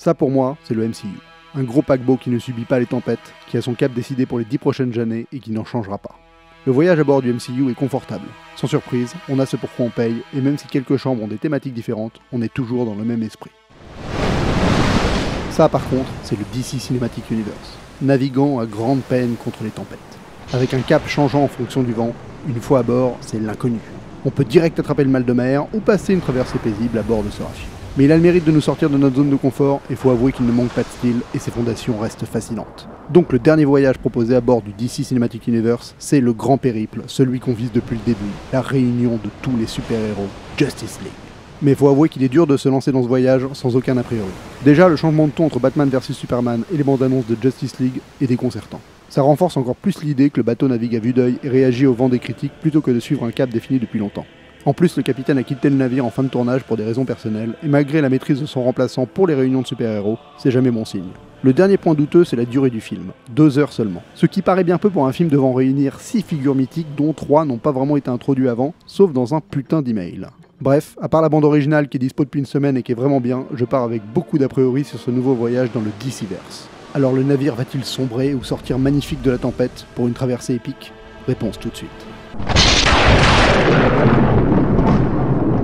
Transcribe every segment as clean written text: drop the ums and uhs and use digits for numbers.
Ça pour moi, c'est le MCU. Un gros paquebot qui ne subit pas les tempêtes, qui a son cap décidé pour les 10 prochaines années et qui n'en changera pas. Le voyage à bord du MCU est confortable. Sans surprise, on a ce pourquoi on paye, et même si quelques chambres ont des thématiques différentes, on est toujours dans le même esprit. Ça par contre, c'est le DC Cinematic Universe, naviguant à grande peine contre les tempêtes. Avec un cap changeant en fonction du vent, une fois à bord, c'est l'inconnu. On peut direct attraper le mal de mer ou passer une traversée paisible à bord de ce rafio. Mais il a le mérite de nous sortir de notre zone de confort, et faut avouer qu'il ne manque pas de style, et ses fondations restent fascinantes. Donc le dernier voyage proposé à bord du DC Cinematic Universe, c'est le grand périple, celui qu'on vise depuis le début, la réunion de tous les super-héros, Justice League. Mais faut avouer qu'il est dur de se lancer dans ce voyage sans aucun a priori. Déjà, le changement de ton entre Batman vs Superman et les bandes annonces de Justice League est déconcertant. Ça renforce encore plus l'idée que le bateau navigue à vue d'œil et réagit au vent des critiques plutôt que de suivre un cap défini depuis longtemps. En plus, le capitaine a quitté le navire en fin de tournage pour des raisons personnelles, et malgré la maîtrise de son remplaçant pour les réunions de super-héros, c'est jamais bon signe. Le dernier point douteux, c'est la durée du film, 2 heures seulement. Ce qui paraît bien peu pour un film devant réunir 6 figures mythiques dont 3 n'ont pas vraiment été introduits avant, sauf dans un putain d'email. Bref, à part la bande originale qui est dispo depuis une semaine et qui est vraiment bien, je pars avec beaucoup d'a priori sur ce nouveau voyage dans le DCverse. Alors le navire va-t-il sombrer ou sortir magnifique de la tempête pour une traversée épique? Réponse tout de suite.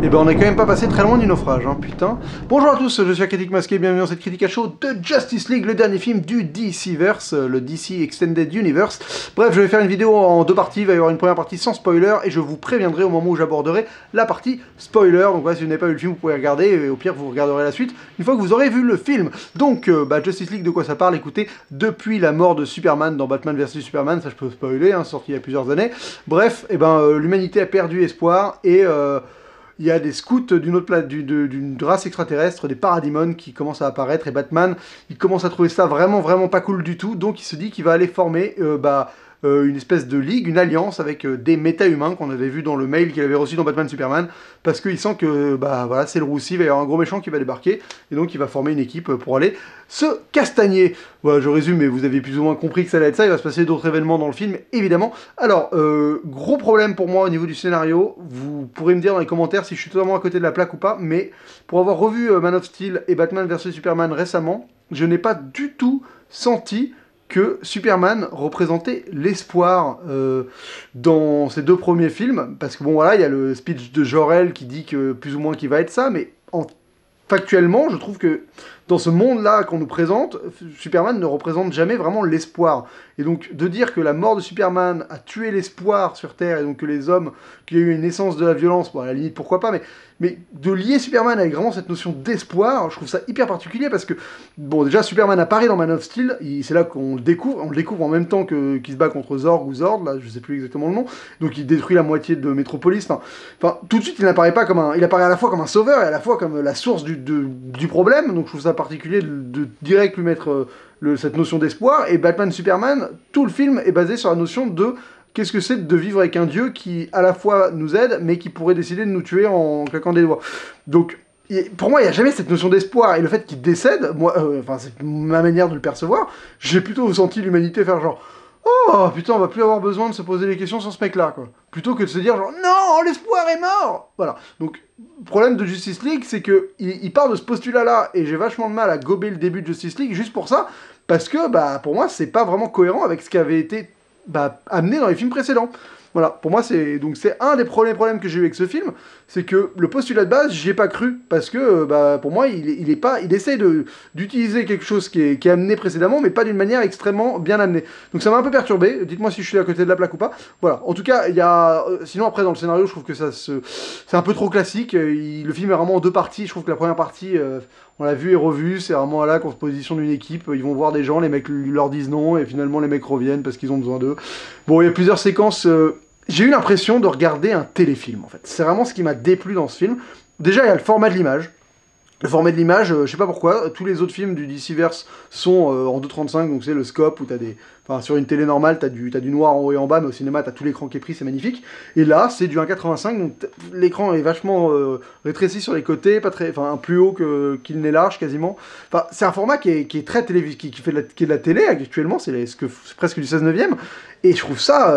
Et ben on est quand même pas passé très loin du naufrage, hein, putain. Bonjour à tous, je suis Critique Masqué, bienvenue dans cette critique à chaud de Justice League, le dernier film du DCverse, le DC Extended Universe. Bref, je vais faire une vidéo en 2 parties, il va y avoir une première partie sans spoiler, et je vous préviendrai au moment où j'aborderai la partie spoiler. Donc voilà, si vous n'avez pas vu le film, vous pouvez regarder, et au pire vous regarderez la suite une fois que vous aurez vu le film. Donc, Justice League, de quoi ça parle? Écoutez, depuis la mort de Superman dans Batman vs Superman, ça je peux spoiler, hein, sorti il y a plusieurs années. Bref, l'humanité a perdu espoir, et il y a des scouts d'une race extraterrestre, des parademons qui commencent à apparaître, et Batman, il commence à trouver ça vraiment pas cool du tout, donc il se dit qu'il va aller former une espèce de ligue, une alliance avec des méta-humains qu'on avait vu dans le mail qu'il avait reçu dans Batman Superman, parce qu'il sent que voilà, c'est le roussi, il va y avoir un gros méchant qui va débarquer, et donc il va former une équipe pour aller se castagner. Voilà, je résume, mais vous avez plus ou moins compris que ça allait être ça, il va se passer d'autres événements dans le film, évidemment. Alors, gros problème pour moi au niveau du scénario, vous pourrez me dire dans les commentaires si je suis totalement à côté de la plaque ou pas, mais pour avoir revu Man of Steel et Batman vs Superman récemment, je n'ai pas du tout senti que Superman représentait l'espoir dans ces 2 premiers films, parce que bon voilà, il y a le speech de Jor-El qui dit que plus ou moins qu'il va être ça, mais factuellement, je trouve que dans ce monde-là qu'on nous présente, Superman ne représente jamais vraiment l'espoir. Et donc, de dire que la mort de Superman a tué l'espoir sur Terre, et donc que les hommes, qu'il y a eu une naissance de la violence, bon, à la limite, pourquoi pas, mais de lier Superman avec vraiment cette notion d'espoir, je trouve ça hyper particulier, parce que, bon, déjà, Superman apparaît dans Man of Steel, c'est là qu'on le découvre, on le découvre en même temps qu'il se bat contre Zorg ou Zord, là, je sais plus exactement le nom, donc il détruit la moitié de Metropolis, enfin, tout de suite, il n'apparaît pas comme il apparaît à la fois comme un sauveur, et à la fois comme la source du problème, donc je trouve ça particulier de direct lui mettre cette notion d'espoir, et Batman-Superman, tout le film est basé sur la notion de qu'est-ce que c'est de vivre avec un dieu qui à la fois nous aide, mais qui pourrait décider de nous tuer en claquant des doigts. Donc, pour moi, il n'y a jamais cette notion d'espoir, et le fait qu'il décède, moi, c'est ma manière de le percevoir, j'ai plutôt senti l'humanité faire genre oh putain, on va plus avoir besoin de se poser des questions sur ce mec-là, quoi. Plutôt que de se dire genre non, l'espoir est mort. Voilà. Donc, le problème de Justice League, c'est que il part de ce postulat-là, et j'ai vachement de mal à gober le début de Justice League juste pour ça, parce que pour moi, c'est pas vraiment cohérent avec ce qui avait été amené dans les films précédents. Voilà, pour moi, c'est un des premiers problèmes que j'ai eu avec ce film, c'est que le postulat de base, j'y ai pas cru, parce que, pour moi, il essaie d'utiliser quelque chose qui est amené précédemment, mais pas d'une manière extrêmement bien amenée. Donc ça m'a un peu perturbé, dites-moi si je suis à côté de la plaque ou pas. Voilà, en tout cas, il y a... sinon, après, dans le scénario, je trouve que c'est un peu trop classique, le film est vraiment en 2 parties, je trouve que la première partie... on l'a vu et revu, c'est vraiment là qu'on se positionne d'une équipe, ils vont voir des gens, les mecs leur disent non, et finalement les mecs reviennent parce qu'ils ont besoin d'eux. Bon, il y a plusieurs séquences, j'ai eu l'impression de regarder un téléfilm en fait. C'est vraiment ce qui m'a déplu dans ce film. Déjà, il y a le format de l'image. Le format de l'image, je sais pas pourquoi, tous les autres films du DCverse sont en 2.35, donc c'est le scope où t'as des... Enfin, sur une télé normale, t'as du noir en haut et en bas, mais au cinéma, t'as tout l'écran qui est pris, c'est magnifique. Et là, c'est du 1.85, donc l'écran est vachement rétréci sur les côtés, plus haut qu'il n'est large, quasiment. Enfin, c'est un format qui est très télévisé, qui est de la télé, actuellement, c'est presque du 16/9. Et je trouve ça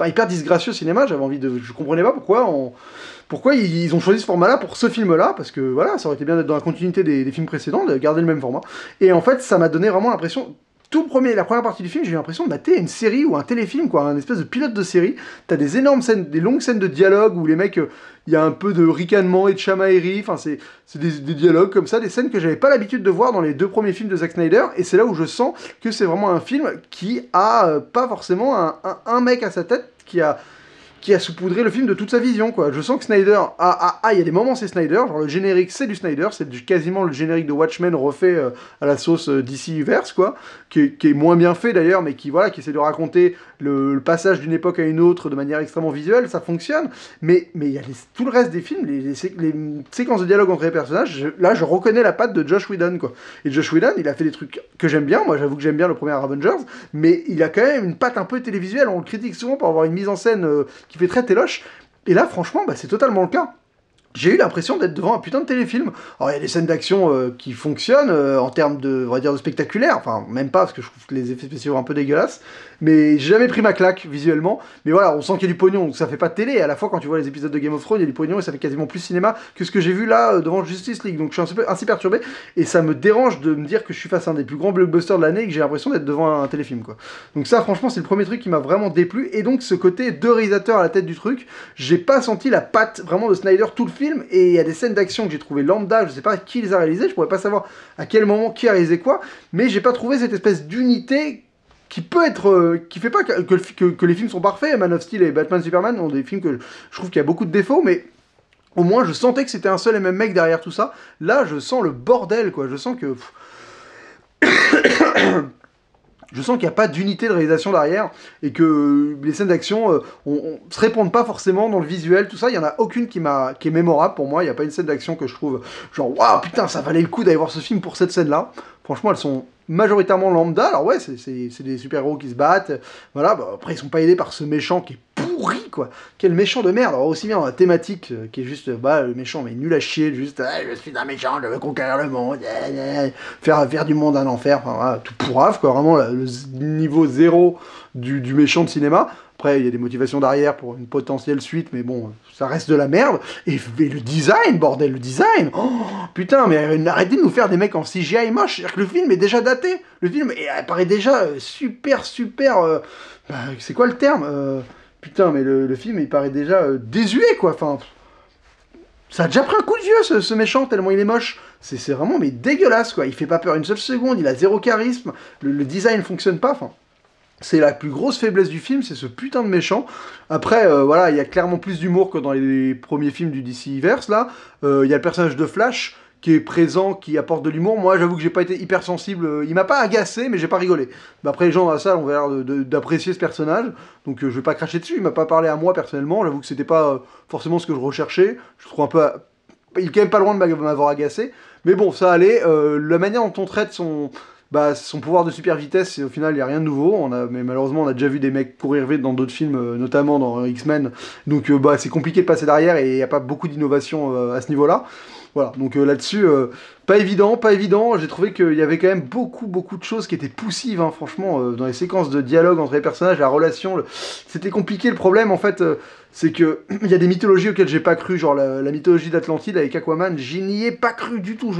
hyper disgracieux au cinéma. Je comprenais pas pourquoi ils ont choisi ce format-là pour ce film-là, parce que voilà, ça aurait été bien d'être dans la continuité des films précédents, de garder le même format. Et en fait, ça m'a donné vraiment l'impression, la première partie du film, j'ai eu l'impression de mater une série ou un téléfilm, quoi, un espèce de pilote de série. T'as des énormes scènes, des longues scènes de dialogue où les mecs, il y a un peu de ricanement et de chamaillerie, enfin c'est des dialogues comme ça, des scènes que j'avais pas l'habitude de voir dans les 2 premiers films de Zack Snyder, et c'est là où je sens que c'est vraiment un film qui a pas forcément un mec à sa tête qui a saupoudré le film de toute sa vision, quoi. Je sens que Snyder il y a des moments c'est Snyder, genre le générique c'est du Snyder, c'est quasiment le générique de Watchmen refait à la sauce DCverse, quoi, qui est moins bien fait d'ailleurs, mais qui essaie de raconter le passage d'une époque à une autre de manière extrêmement visuelle, ça fonctionne, mais il y a tout le reste des films, les séquences de dialogue entre les personnages, là je reconnais la patte de Josh Whedon, quoi. Et Josh Whedon, il a fait des trucs que j'aime bien, moi j'avoue que j'aime bien le premier Avengers, mais il a quand même une patte un peu télévisuelle, on le critique souvent pour avoir une mise en scène qui fait très téloche, et là franchement c'est totalement le cas. J'ai eu l'impression d'être devant un putain de téléfilm. Alors il y a des scènes d'action qui fonctionnent en termes de, on va dire, de spectaculaire, enfin même pas parce que je trouve que les effets spéciaux sont un peu dégueulasses, mais j'ai jamais pris ma claque visuellement. Mais voilà, on sent qu'il y a du pognon, donc ça fait pas de télé. Et à la fois quand tu vois les épisodes de Game of Thrones, il y a du pognon et ça fait quasiment plus cinéma que ce que j'ai vu là devant Justice League. Donc je suis ainsi perturbé et ça me dérange de me dire que je suis face à un des plus grands blockbusters de l'année et que j'ai l'impression d'être devant un téléfilm, quoi. Donc ça franchement c'est le premier truc qui m'a vraiment déplu, et donc ce côté de réalisateur à la tête du truc, j'ai pas senti la patte vraiment de Snyder tout le film, et il y a des scènes d'action que j'ai trouvé lambda, je sais pas qui les a réalisées, je pourrais pas savoir à quel moment qui a réalisé quoi, mais j'ai pas trouvé cette espèce d'unité qui peut être, qui fait pas que les films sont parfaits. Man of Steel et Batman Superman ont des films que je trouve qu'il y a beaucoup de défauts, mais au moins je sentais que c'était un seul et même mec derrière tout ça. Là je sens le bordel, quoi, je sens que je sens qu'il n'y a pas d'unité de réalisation derrière, et que les scènes d'action se répondent pas forcément dans le visuel, tout ça. Il n'y en a aucune qui est mémorable pour moi. Il n'y a pas une scène d'action que je trouve genre waouh putain ça valait le coup d'aller voir ce film pour cette scène-là. Franchement elles sont majoritairement lambda. Alors ouais c'est des super-héros qui se battent, voilà, bah, après ils sont pas aidés par ce méchant qui est pourri, quoi. Quel méchant de merde. Alors aussi bien dans la thématique qui est juste le méchant mais nul à chier, juste je suis un méchant, je veux conquérir le monde, faire du monde un enfer, enfin voilà, tout pourrave, quoi, vraiment le niveau zéro du méchant de cinéma. Après, il y a des motivations derrière pour une potentielle suite, mais bon, ça reste de la merde. Et le design, bordel, le design. Oh, putain, mais arrêtez de nous faire des mecs en CGI moche. C'est-à-dire que le film est déjà daté. Le film paraît déjà super. C'est quoi le terme putain, mais le film, il paraît déjà désuet, quoi. Enfin, ça a déjà pris un coup de vieux, ce méchant, tellement il est moche. C'est vraiment, mais dégueulasse, quoi. Il fait pas peur une seule seconde, il a zéro charisme, le design fonctionne pas, enfin... C'est la plus grosse faiblesse du film, c'est ce putain de méchant. Après, voilà, il y a clairement plus d'humour que dans les premiers films du DCverse, là. Il y a le personnage de Flash, qui est présent, qui apporte de l'humour. Moi, j'avoue que j'ai pas été hyper sensible. Il m'a pas agacé, mais j'ai pas rigolé. Mais après, les gens dans la salle ont l'air d'apprécier ce personnage, donc je vais pas cracher dessus. Il m'a pas parlé à moi, personnellement. J'avoue que c'était pas forcément ce que je recherchais. Je trouve un peu... Il est quand même pas loin de m'avoir agacé. Mais bon, ça allait. La manière dont on traite son pouvoir de super vitesse, au final, il n'y a rien de nouveau. Mais malheureusement, on a déjà vu des mecs courir vite dans d'autres films, notamment dans X-Men. Donc, c'est compliqué de passer derrière et il n'y a pas beaucoup d'innovation à ce niveau-là. Voilà, donc là-dessus, pas évident. J'ai trouvé qu'il y avait quand même beaucoup de choses qui étaient poussives, hein, franchement, dans les séquences de dialogue entre les personnages, la relation, c'était compliqué. Le problème, en fait, c'est que il y a des mythologies auxquelles j'ai pas cru, genre la mythologie d'Atlantide avec Aquaman, j'y n'y ai pas cru du tout.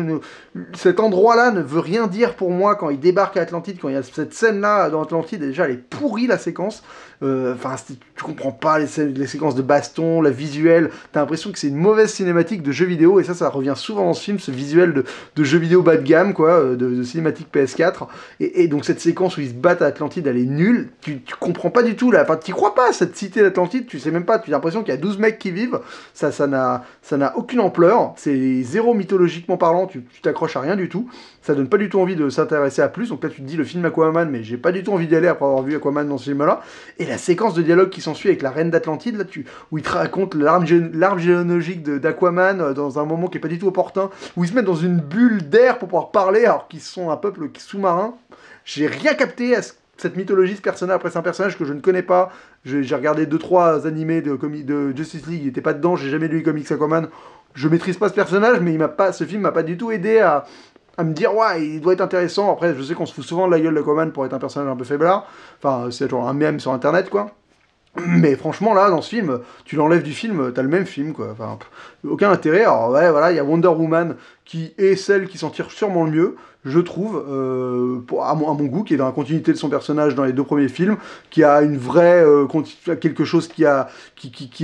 Cet endroit-là ne veut rien dire pour moi quand il débarque à Atlantide, quand il y a cette scène-là dans Atlantide, déjà elle est pourrie la séquence. Enfin, tu comprends pas les séquences de baston, la visuelle, t'as l'impression que c'est une mauvaise cinématique de jeu vidéo, et ça revient souvent dans ce film, ce visuel de jeu vidéo bas de gamme, quoi, de cinématique PS4, et donc cette séquence où ils se battent à Atlantide, elle est nulle, tu comprends pas du tout, là, enfin, t'y crois pas, cette cité d'Atlantide, tu sais même pas, tu as l'impression qu'il y a 12 mecs qui vivent, ça n'a aucune ampleur, c'est zéro mythologiquement parlant, tu t'accroches à rien du tout, ça donne pas du tout envie de s'intéresser à plus, donc là tu te dis le film Aquaman, mais j'ai pas du tout envie d'y aller après avoir vu Aquaman dans ce film-là, et la séquence de dialogue qui s'ensuit avec la reine d'Atlantide, là, où il te raconte l'arbre géologique d'Aquaman dans un moment qui est pas du tout opportun, où ils se mettent dans une bulle d'air pour pouvoir parler, alors qu'ils sont un peuple sous-marin. J'ai rien capté à cette mythologie, ce personnage. Après, c'est un personnage que je ne connais pas. J'ai regardé 2-3 animés de Justice League, il était pas dedans, j'ai jamais lu les comics Aquaman. Je maîtrise pas ce personnage, mais ce film m'a pas du tout aidé à me dire, ouais, il doit être intéressant. Après, je sais qu'on se fout souvent de la gueule d'Aquaman pour être un personnage un peu faiblard. Enfin, c'est genre un mème sur Internet, quoi. Mais franchement, là, dans ce film, tu l'enlèves du film, t'as le même film, quoi. Enfin, aucun intérêt. Alors, ouais, voilà, il y a Wonder Woman qui est celle qui s'en tire sûrement le mieux, je trouve, à mon goût, qui est dans la continuité de son personnage dans les 2 premiers films, qui a une vraie, quelque chose qui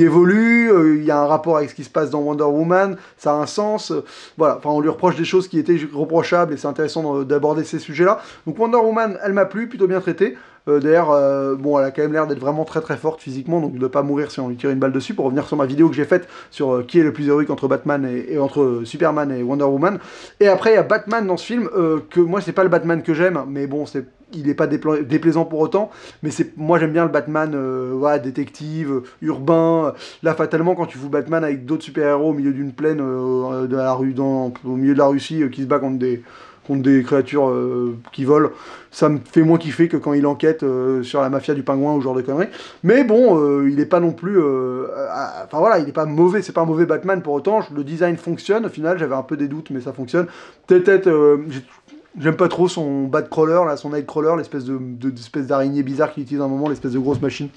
évolue, il y a un rapport avec ce qui se passe dans Wonder Woman, ça a un sens, voilà. Enfin, on lui reproche des choses qui étaient reprochables et c'est intéressant d'aborder ces sujets-là. Donc Wonder Woman, elle m'a plu, plutôt bien traitée. D'ailleurs, bon, elle a quand même l'air d'être vraiment très très forte physiquement, donc de ne pas mourir si on lui tire une balle dessus. Pour revenir sur ma vidéo que j'ai faite sur qui est le plus héroïque entre Batman et entre Superman et Wonder Woman. Et après, il y a Batman dans ce film, que moi, c'est pas le Batman que j'aime, mais bon, il n'est pas déplaisant pour autant. Mais moi, j'aime bien le Batman, voilà, détective, urbain. Là, fatalement, quand tu fous Batman avec d'autres super-héros au milieu d'une plaine de la rue, au milieu de la Russie, qui se bat contre des créatures qui volent, ça me fait moins kiffer que quand il enquête sur la mafia du pingouin ou ce genre de conneries. Mais bon, il est pas non plus... Enfin voilà, il est pas mauvais, c'est pas un mauvais Batman pour autant, le design fonctionne, au final j'avais un peu des doutes, mais ça fonctionne. Peut-être, j'aime pas trop son Batcrawler, là, son Nightcrawler, l'espèce d'araignée bizarre qu'il utilise à un moment, l'espèce de grosse machine.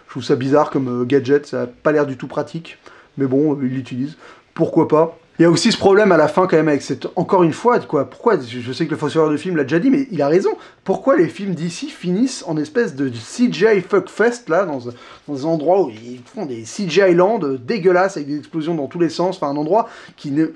Je trouve ça bizarre comme gadget, ça a pas l'air du tout pratique, mais bon, il l'utilise, pourquoi pas. Il y a aussi ce problème à la fin quand même avec cette... Encore une fois, quoi, pourquoi, je sais que le fossoyeur de film l'a déjà dit, mais il a raison. Pourquoi les films d'ici finissent en espèce de CGI fuckfest, là, dans un endroit où ils font des CGI land dégueulasses avec des explosions dans tous les sens, enfin un endroit qui ne...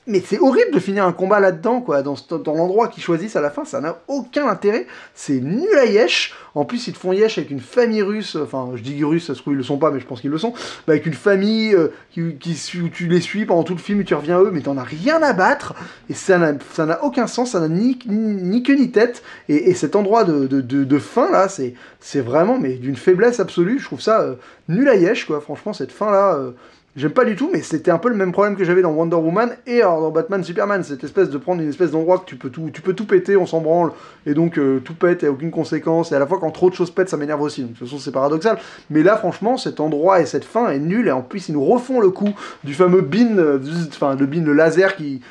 Mais c'est horrible de finir un combat là-dedans, quoi, dans l'endroit qu'ils choisissent à la fin, ça n'a aucun intérêt, c'est nul à yesh. En plus, ils te font yesh avec une famille russe, enfin, je dis russe, ça se trouve, ils le sont pas, mais je pense qu'ils le sont, bah, avec une famille où tu les suis pendant tout le film, et tu reviens à eux, mais t'en as rien à battre, et ça n'a aucun sens, ça n'a ni queue ni tête, et cet endroit de fin, là, c'est vraiment, mais d'une faiblesse absolue, je trouve ça nul à yesh, quoi, franchement, cette fin-là... J'aime pas du tout, mais c'était un peu le même problème que j'avais dans Wonder Woman et alors dans Batman Superman, cette espèce de prendre une espèce d'endroit que tu peux tout péter, on s'en branle, et donc tout pète, et aucune conséquence, et à la fois quand trop de choses pètent, ça m'énerve aussi, donc de toute façon c'est paradoxal, mais là franchement cet endroit et cette fin est nul, et en plus ils nous refont le coup du fameux beam, le laser qui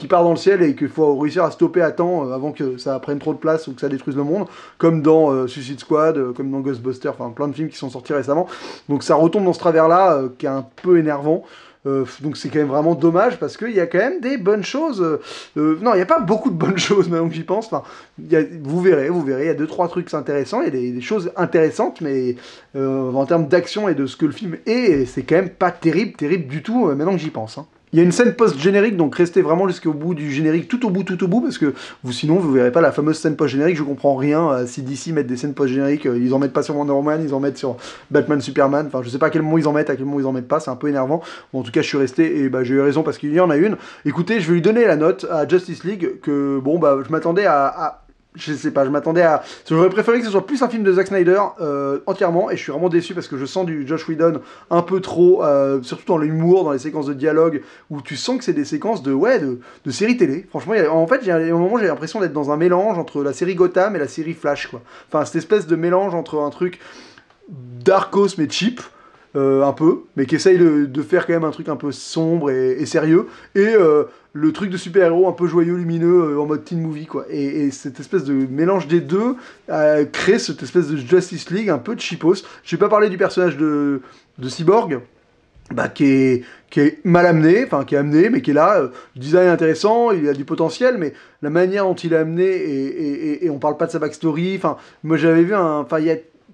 part dans le ciel et qu'il faut réussir à stopper à temps avant que ça prenne trop de place ou que ça détruise le monde, comme dans Suicide Squad, comme dans Ghostbusters, enfin plein de films qui sont sortis récemment. Donc ça retombe dans ce travers-là qui est un peu énervant. Donc c'est quand même vraiment dommage parce qu'il y a quand même des bonnes choses. Non, il n'y a pas beaucoup de bonnes choses maintenant que j'y pense. Enfin, vous verrez, il y a 2-3 trucs intéressants, il y a des choses intéressantes, mais en termes d'action et de ce que le film est, c'est quand même pas terrible du tout maintenant que j'y pense. Hein. Il y a une scène post-générique, donc restez vraiment jusqu'au bout du générique, tout au bout, parce que sinon vous verrez pas la fameuse scène post-générique, je comprends rien, si d'ici mettent des scènes post-génériques, ils en mettent pas sur Wonder Woman, ils en mettent sur Batman, Superman, enfin je sais pas à quel moment ils en mettent, à quel moment ils en mettent pas, c'est un peu énervant, bon, en tout cas je suis resté, et bah j'ai eu raison parce qu'il y en a une. Écoutez, je vais lui donner la note à Justice League, que bon bah je m'attendais je sais pas, je m'attendais à... J'aurais préféré que ce soit plus un film de Zack Snyder, entièrement, et je suis vraiment déçu parce que je sens du Joss Whedon un peu trop, surtout dans l'humour, dans les séquences de dialogue, où tu sens que c'est des séquences de série télé. Franchement, en fait, à un moment, j'ai l'impression d'être dans un mélange entre la série Gotham et la série Flash, quoi. Enfin, cette espèce de mélange entre un truc darkos mais cheap, un peu, mais qui essaye de faire quand même un truc un peu sombre et sérieux, et le truc de super-héros un peu joyeux, lumineux, en mode teen movie, quoi. Et cette espèce de mélange des deux crée cette espèce de Justice League un peu cheapos. Je vais pas parler du personnage de Cyborg, bah, qui est mal amené, enfin qui est amené, mais qui est là, le design est intéressant, il a du potentiel, mais la manière dont il est amené, et on parle pas de sa backstory, enfin, moi j'avais vu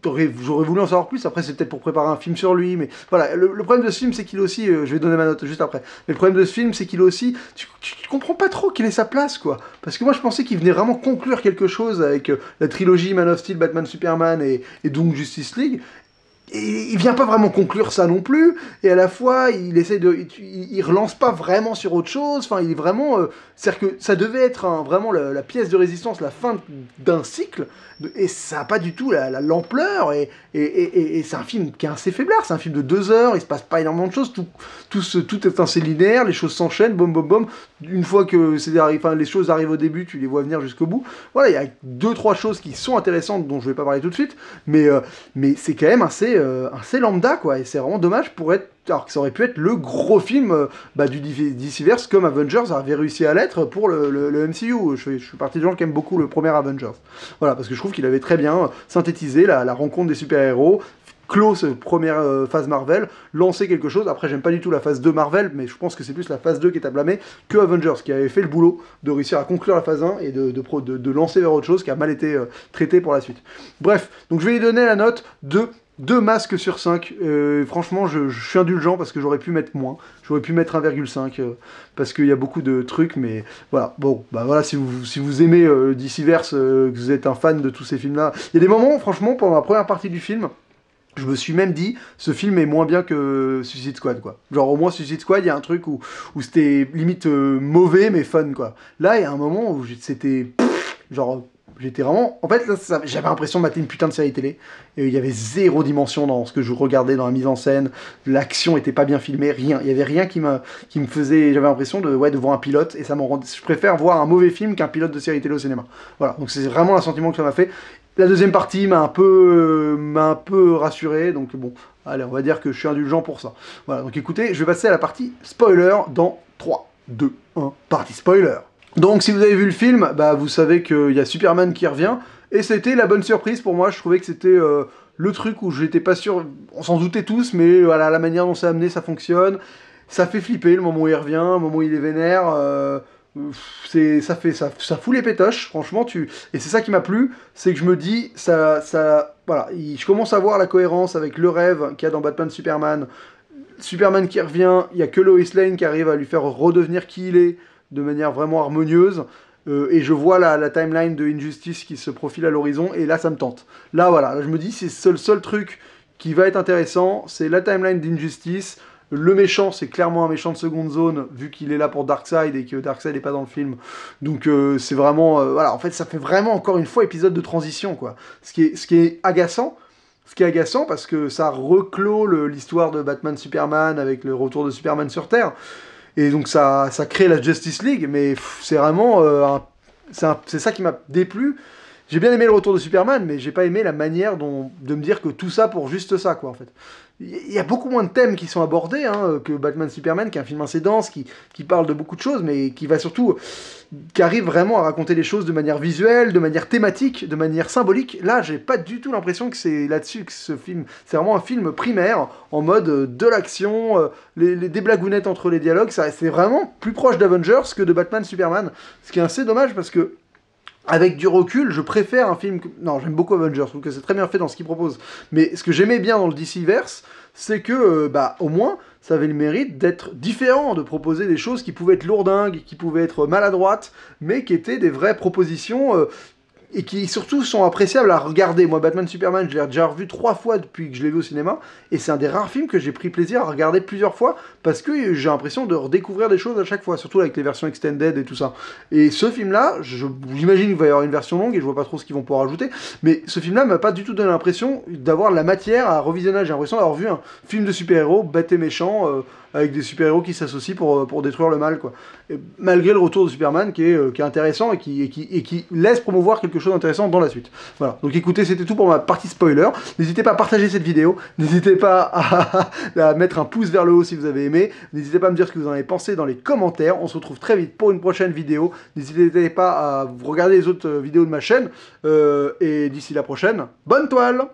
j'aurais voulu en savoir plus, après c'est peut-être pour préparer un film sur lui, mais voilà, le problème de ce film c'est qu'il est aussi, je vais donner ma note juste après, mais le problème de ce film c'est qu'il est aussi, tu comprends pas trop quelle est sa place, quoi, parce que moi je pensais qu'il venait vraiment conclure quelque chose avec la trilogie Man of Steel, Batman, Superman et donc Justice League. Et il vient pas vraiment conclure ça non plus, et à la fois il essaie il relance pas vraiment sur autre chose, enfin il est vraiment, c'est-à-dire que ça devait être vraiment la pièce de résistance, la fin d'un cycle, et ça a pas du tout l'ampleur, et c'est un film qui est assez faiblard, c'est un film de 2 heures, il se passe pas énormément de choses, tout est assez linéaire, les choses s'enchaînent, bom bom bom, une fois que les choses arrivent au début, tu les vois venir jusqu'au bout, voilà, il y a 2-3 choses qui sont intéressantes, dont je vais pas parler tout de suite, mais c'est quand même assez... assez lambda, quoi, et c'est vraiment dommage pour être... Alors que ça aurait pu être le gros film du DCverse comme Avengers avait réussi à l'être pour le MCU. Je fais partie des gens qui aiment beaucoup le premier Avengers. Voilà, parce que je trouve qu'il avait très bien synthétisé la rencontre des super-héros, clos cette première phase Marvel, lancer quelque chose. Après, j'aime pas du tout la phase 2 Marvel, mais je pense que c'est plus la phase 2 qui est à blâmer que Avengers, qui avait fait le boulot de réussir à conclure la phase 1 et de lancer vers autre chose qui a mal été traité pour la suite. Bref, donc je vais lui donner la note de 2 masques sur 5. Franchement, je suis indulgent parce que j'aurais pu mettre moins. J'aurais pu mettre 1,5 parce qu'il y a beaucoup de trucs, mais voilà. Bon, bah voilà, si vous aimez DCverse, que vous êtes un fan de tous ces films-là. Il y a des moments, franchement, pendant la première partie du film, je me suis même dit, ce film est moins bien que Suicide Squad, quoi. Genre, au moins, Suicide Squad, il y a un truc où c'était limite mauvais, mais fun, quoi. Là, il y a un moment où c'était... genre... J'étais vraiment... En fait, j'avais l'impression de mater une putain de série télé. Et il y avait zéro dimension dans ce que je regardais, dans la mise en scène. L'action était pas bien filmée, rien. Il y avait rien qui me faisait... J'avais l'impression de voir un pilote. Et ça me rend... Je préfère voir un mauvais film qu'un pilote de série télé au cinéma. Voilà, donc c'est vraiment un sentiment que ça m'a fait. La deuxième partie m'a un peu rassuré. Donc bon, allez, on va dire que je suis indulgent pour ça. Voilà, donc écoutez, je vais passer à la partie spoiler dans 3, 2, 1, partie spoiler. Donc si vous avez vu le film, bah, vous savez qu'il y a Superman qui revient, et c'était la bonne surprise pour moi. Je trouvais que c'était le truc où j'étais pas sûr, on s'en doutait tous, mais voilà, la manière dont c'est amené, ça fonctionne, ça fait flipper le moment où il revient, le moment où il est vénère, ça fout les pétoches, franchement, et c'est ça qui m'a plu, c'est que je me dis, voilà, je commence à voir la cohérence avec le rêve qu'il y a dans Batman Superman qui revient, il y a que Lois Lane qui arrive à lui faire redevenir qui il est, de manière vraiment harmonieuse, et je vois la timeline de Injustice qui se profile à l'horizon, et là ça me tente. Là voilà, là, je me dis c'est le seul truc qui va être intéressant, c'est la timeline d'Injustice. Le méchant, c'est clairement un méchant de seconde zone, vu qu'il est là pour Darkseid et que Darkseid n'est pas dans le film. Donc c'est vraiment... voilà, en fait ça fait vraiment encore une fois épisode de transition, quoi. Ce qui est agaçant, parce que ça reclôt l'histoire de Batman-Superman avec le retour de Superman sur Terre. Et donc ça crée la Justice League, mais c'est vraiment... c'est ça qui m'a déplu. J'ai bien aimé le retour de Superman, mais j'ai pas aimé la manière de me dire que tout ça pour juste ça, quoi, en fait. Il y a beaucoup moins de thèmes qui sont abordés que Batman Superman, qui est un film assez dense, qui parle de beaucoup de choses, mais qui arrive vraiment à raconter les choses de manière visuelle, de manière thématique, de manière symbolique. Là, j'ai pas du tout l'impression que c'est là-dessus que ce film... C'est vraiment un film primaire, en mode de l'action, des blagounettes entre les dialogues. C'est vraiment plus proche d'Avengers que de Batman Superman. Ce qui est assez dommage, parce que avec du recul, je préfère un film... Non, j'aime beaucoup Avengers, je trouve que c'est très bien fait dans ce qu'il propose. Mais ce que j'aimais bien dans le DCverse, c'est que, au moins, ça avait le mérite d'être différent, de proposer des choses qui pouvaient être lourdingues, qui pouvaient être maladroites, mais qui étaient des vraies propositions... et qui surtout sont appréciables à regarder. Moi, Batman Superman, je l'ai déjà revu 3 fois depuis que je l'ai vu au cinéma, et c'est un des rares films que j'ai pris plaisir à regarder plusieurs fois, parce que j'ai l'impression de redécouvrir des choses à chaque fois, surtout avec les versions extended et tout ça. Et ce film-là, j'imagine qu'il va y avoir une version longue, et je vois pas trop ce qu'ils vont pouvoir ajouter, mais ce film-là m'a pas du tout donné l'impression d'avoir la matière à revisionnage. J'ai l'impression d'avoir vu un film de super-héros, bête et méchant, avec des super-héros qui s'associent pour détruire le mal, quoi. Et malgré le retour de Superman qui est intéressant et qui laisse promouvoir quelque chose d'intéressant dans la suite. Voilà, donc écoutez, c'était tout pour ma partie spoiler. N'hésitez pas à partager cette vidéo, n'hésitez pas à mettre un pouce vers le haut si vous avez aimé, n'hésitez pas à me dire ce que vous en avez pensé dans les commentaires. On se retrouve très vite pour une prochaine vidéo. N'hésitez pas à regarder les autres vidéos de ma chaîne, et d'ici la prochaine, bonne toile!